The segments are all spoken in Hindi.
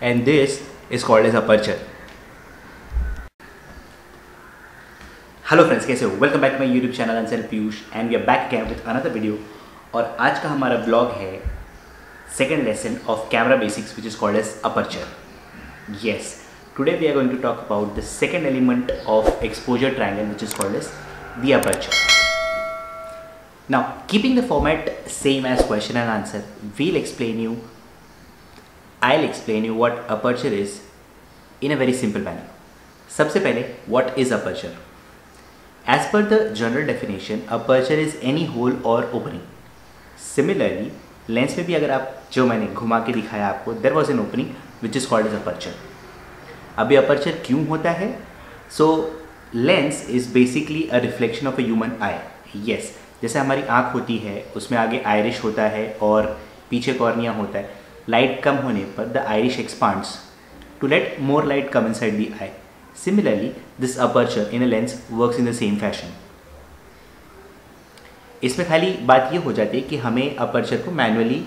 and this is called as aperture. Hello friends, कैसे हो? Welcome back to my YouTube channel answer Piyush and we are back again with another video. और आज का हमारा ब्लॉग है second lesson of camera basics which is called as aperture. Yes, today we are going to talk about the second element of exposure triangle which is called as the aperture. Now, keeping the format same as question and answer, I'll explain you what aperture is in a very simple manner. सबसे पहले, what is aperture? As per the general definition, aperture is any hole or opening. Similarly, lens में भी अगर आप जो मैंने घुमा के दिखाया आपको, there was an opening which is called as aperture. अभी aperture क्यों होता है? So, lens is basically a reflection of a human eye. Yes. जैसे हमारी आँख होती है, उसमें आगे आयरिश होता है और पीछे कॉर्निया होता है. लाइट कम होने पर the iris expands to let more light come inside the eye. Similarly this aperture in a lens works in the same fashion. इसमें खाली बात ये हो जाती है कि हमें अपर्चर को मैनुअली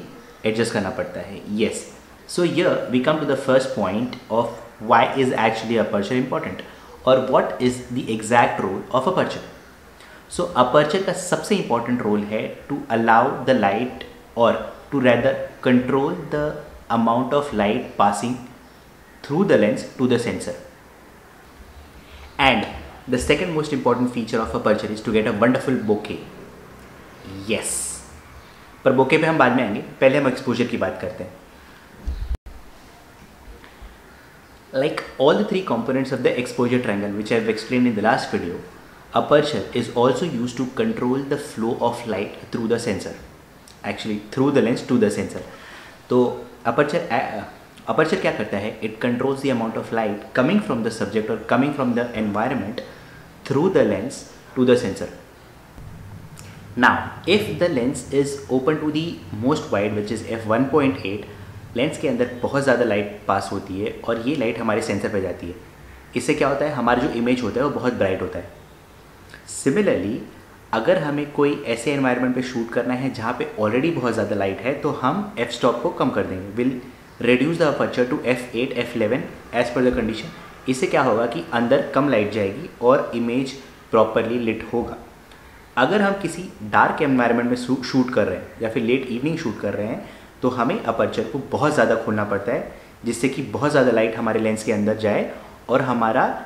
एडजस्ट करना पड़ता है. Yes, so here we come to the first point of why is actually aperture important और what is the exact role of aperture. So aperture का सबसे इंपॉर्टेंट रोल है टू अलाउ द लाइट और to rather control the amount of light passing through the lens to the sensor. And the second most important feature of aperture is to get a wonderful bokeh. Yes, पर बोके पे हम बाद में आएंगे, पहले हम एक्सपोजर की बात करते हैं. Like all the three components of the exposure triangle which I have explained in the last video, aperture is also used to control the flow of light through the sensor, actually through the lens to the sensor. तो aperture क्या करता है? It controls the amount of light coming from the subject or coming from the environment through the lens to the sensor. Now, if the lens is open to the most wide which is f1.8, lens के अंदर बहुत ज़्यादा लाइट पास होती है और ये लाइट हमारे सेंसर पे जाती है. इससे क्या होता है? हमारा जो इमेज होता है वो बहुत ब्राइट होता है. सिमिलरली, अगर हमें कोई ऐसे एनवायरनमेंट पे शूट करना है जहाँ पे ऑलरेडी बहुत ज़्यादा लाइट है तो हम एफ स्टॉप को कम कर देंगे. Will reduce the aperture to f8 f11 as per the condition. इससे क्या होगा कि अंदर कम लाइट जाएगी और इमेज प्रॉपरली लिट होगा. अगर हम किसी डार्क एनवायरनमेंट में शूट कर रहे हैं या फिर लेट इवनिंग शूट कर रहे हैं तो हमें अपर्चर को बहुत ज़्यादा खोलना पड़ता है जिससे कि बहुत ज़्यादा लाइट हमारे लेंस के अंदर जाए और हमारा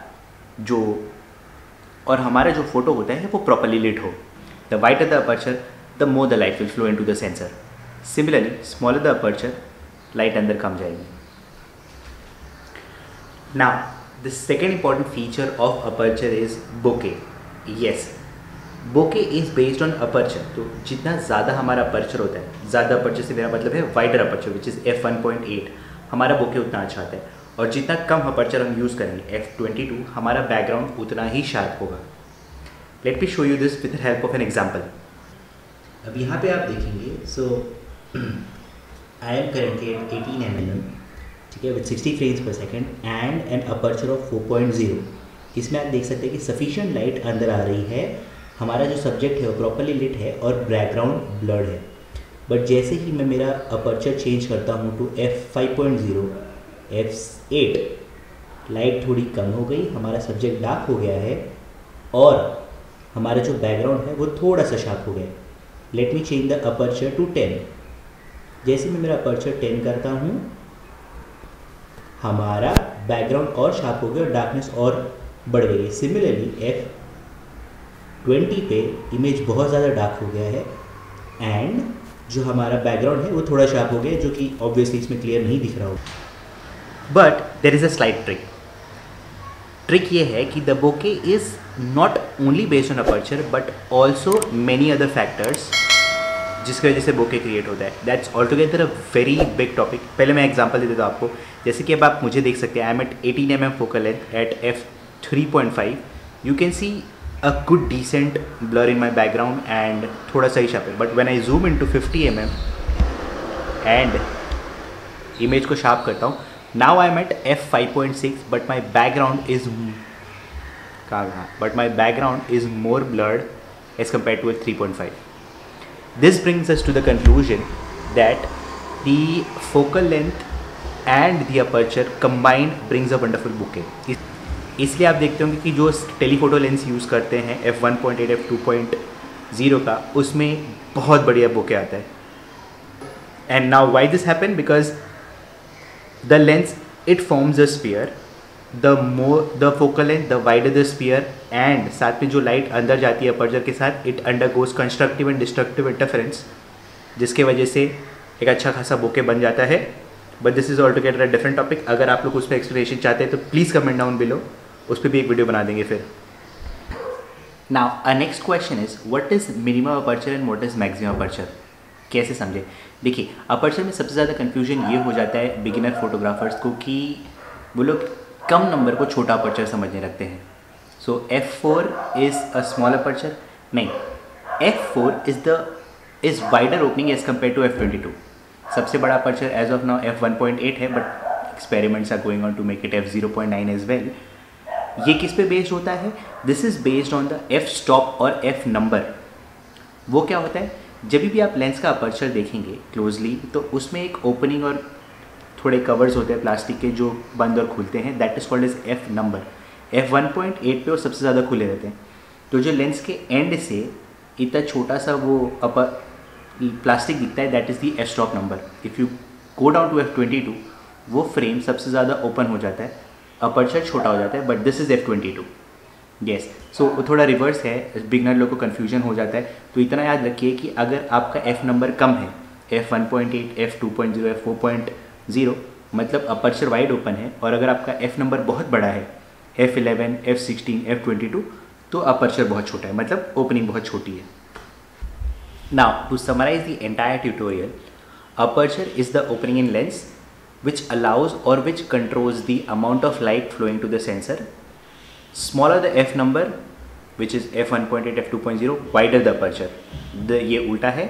जो फोटो होता है वो प्रॉपरली लिट हो. The wider the aperture the more the light will flow into the sensor. Similarly, smaller the aperture, light अंदर कम जाएगी. Now the second important feature of aperture is bokeh. Yes, bokeh is based on aperture. तो जितना ज़्यादा हमारा अपर्चर होता है, ज़्यादा अपर्चर से मेरा मतलब है wider aperture which is f1.8, हमारा बोके उतना अच्छा आता है. और जितना कम अपर्चर हम यूज़ करेंगे f22, हमारा बैकग्राउंड उतना ही शार्प होगा. Let me show you this with the help of an example. अब यहाँ पे आप देखेंगे, so I am currently at 18 mm, ठीक है, with 60 frames per second and an aperture of 4.0. इसमें आप देख सकते हैं कि सफिशिएंट लाइट अंदर आ रही है, हमारा जो सब्जेक्ट है वो प्रॉपरली लिट है और बैकग्राउंड ब्लर्ड है. बट जैसे ही मैं मेरा अपर्चर चेंज करता हूँ टू f5.0, f8, लाइट थोड़ी कम हो गई, हमारा सब्जेक्ट डार्क हो गया है और हमारा जो बैकग्राउंड है वो थोड़ा सा शार्प हो गया. Let me change the aperture to 10. जैसे मैं मेरा अपर्चर 10 करता हूँ, हमारा बैकग्राउंड और शार्प हो गया और डार्कनेस और बढ़ गई है. सिमिलरली f20 पे इमेज बहुत ज़्यादा डार्क हो गया है एंड जो हमारा बैकग्राउंड है वो थोड़ा शार्प हो गया, जो कि ऑब्वियसली इसमें क्लियर नहीं दिख रहा हो. But there is a slight trick ये है कि the bokeh is not only based on aperture but also many other factors जिसकी वजह से बोके क्रिएट होता है. That's all together a very big topic. पहले मैं एग्जांपल दे देता हूँ आपको. जैसे कि अब आप मुझे देख सकते हैं, I am at 18 mm focal length at f3.5. You can see a good decent blur in my background and थोड़ा सा ही शार्प है. But when I zoom into 50 mm and image को शार्प करता हूँ, now I am at f5.6 but my background is more blurred as compared to a 3.5. This brings us to the conclusion that the focal length and the aperture combined brings a wonderful bouquet. इसलिए आप देखते होंगे कि जो टेलीफोटो लेंस यूज़ करते हैं f1.8 f2.0 का, उसमें बहुत बढ़िया बुके आता है। And now why this happen, because the lens it forms a sphere, the focal length the wider the sphere, and साथ में जो लाइट अंदर जाती है अपर्चर के साथ, it undergoes constructive and destructive interference, जिसके वजह से एक अच्छा खासा बुके बन जाता है। But this is all together a different topic. अगर आप लोग उस पर एक्सप्लेनेशन चाहते हैं तो प्लीज़ कमेंट डाउन बिलो, उस पर भी एक वीडियो बना देंगे फिर। Now a next question is what is minimum aperture and what is maximum aperture. कैसे समझे? देखिए, अपर्चर में सबसे ज़्यादा कन्फ्यूजन ये हो जाता है बिगिनर फोटोग्राफर्स को कि वो लोग कम नंबर को छोटा अपर्चर समझने लगते हैं। So f4 is a small aperture, नहीं, f4 is wider opening as compared to f22। सबसे बड़ा aperture as of now f1.8 है, but experiments are going on to make it f0.9 as well. ये किस पे बेस्ड होता है? This is based on the f stop और f नंबर। वो क्या होता है, जब भी आप लेंस का अपर्चर देखेंगे क्लोजली तो उसमें एक ओपनिंग और थोड़े कवर्स होते हैं प्लास्टिक के जो बंद और खुलते हैं, that is called as f number. f1.8 पे वो सबसे ज़्यादा खुले रहते हैं। तो जो लेंस के एंड से इतना छोटा सा वो प्लास्टिक दिखता है, that is the f stop number. If you go down to f22, वो फ्रेम सबसे ज़्यादा ओपन हो जाता है, अपर्चर छोटा हो जाता है, but this is f22। Yes, so थोड़ा रिवर्स है, बिगनर लोग को कन्फ्यूजन हो जाता है। तो इतना याद रखिए कि अगर आपका f नंबर कम है, f1.8, f2.0, f4.0, मतलब अपर्चर वाइड ओपन है, और अगर आपका f नंबर बहुत बड़ा है, f11, f16, f22, तो अपर्चर बहुत छोटा है, मतलब ओपनिंग बहुत छोटी है। Now to summarize the entire tutorial, aperture is the opening in lens which allows or which controls the amount of light flowing to the sensor. Smaller the f number, which is f1.8, f2.0, wider the aperture. ये उल्टा है।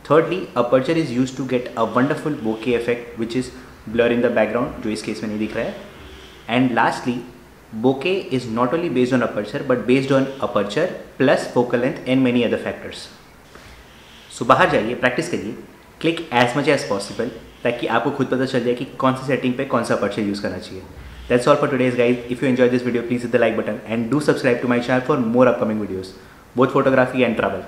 Thirdly, aperture is used to get a wonderful bokeh effect, which is blur in the background, जो इस केस में नहीं दिख रहा है। And lastly, bokeh is not only based on aperture, but based on aperture plus focal length and many other factors. So बाहर जाइए, प्रैक्टिस करिए, click as much as possible, ताकि आपको खुद पता चल जाए कि कौन सी सेटिंग पे कौन सा अपर्चर यूज़ करना चाहिए। That's all for today's guys. If you enjoy this video, please hit the like button and do subscribe to my channel for more upcoming videos, both photography and travel.